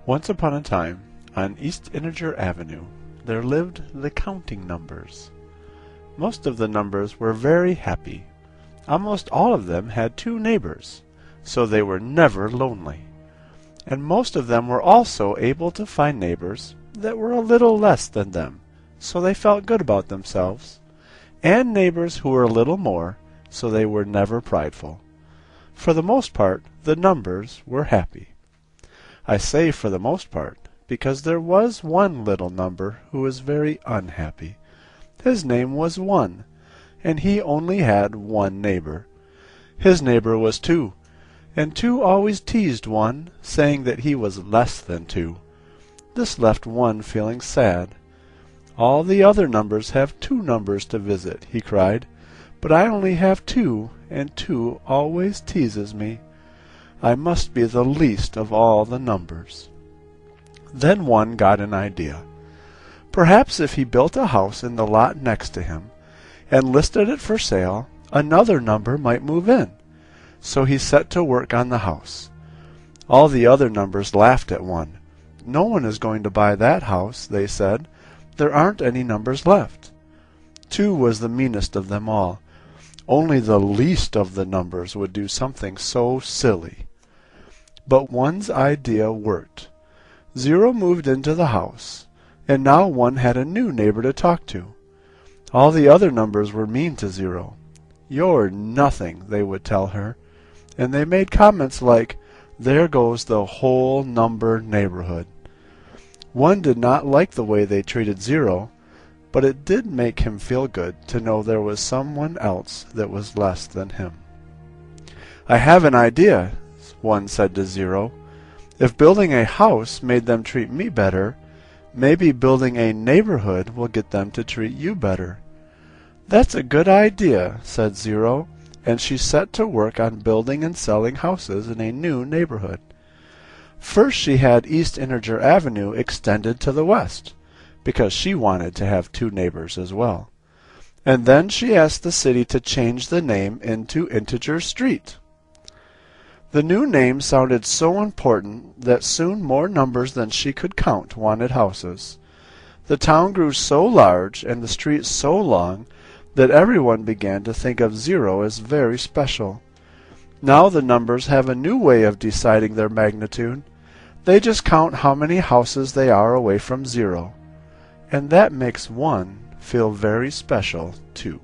Once upon a time, on East Integer Avenue, there lived the counting numbers. Most of the numbers were very happy. Almost all of them had 2 neighbors, so they were never lonely. And most of them were also able to find neighbors that were a little less than them, so they felt good about themselves, and neighbors who were a little more, so they were never prideful. For the most part, the numbers were happy. I say for the most part, because there was one little number who was very unhappy. His name was 1, and he only had one neighbor. His neighbor was 2, and 2 always teased 1, saying that he was less than 2. This left 1 feeling sad. "All the other numbers have 2 numbers to visit," he cried, "but I only have 2, and 2 always teases me. I must be the least of all the numbers." Then 1 got an idea. Perhaps if he built a house in the lot next to him, and listed it for sale, another number might move in. So he set to work on the house. All the other numbers laughed at 1. "No one is going to buy that house," they said. "There aren't any numbers left." 2 was the meanest of them all. Only the least of the numbers would do something so silly. But 1's idea worked. 0 moved into the house, and now 1 had a new neighbor to talk to. All the other numbers were mean to 0. "You're nothing," they would tell her, and they made comments like, "There goes the whole number neighborhood." 1 did not like the way they treated 0, but it did make him feel good to know there was someone else that was less than him. "I have an idea," 1 said to 0. "If building a house made them treat me better, maybe building a neighborhood will get them to treat you better." "That's a good idea," said 0, and she set to work on building and selling houses in a new neighborhood. First she had East Integer Avenue extended to the west, because she wanted to have 2 neighbors as well. And then she asked the city to change the name into Integer Street. The new name sounded so important that soon more numbers than she could count wanted houses. The town grew so large and the street so long that everyone began to think of 0 as very special. Now the numbers have a new way of deciding their magnitude. They just count how many houses they are away from 0. And that makes 1 feel very special, too.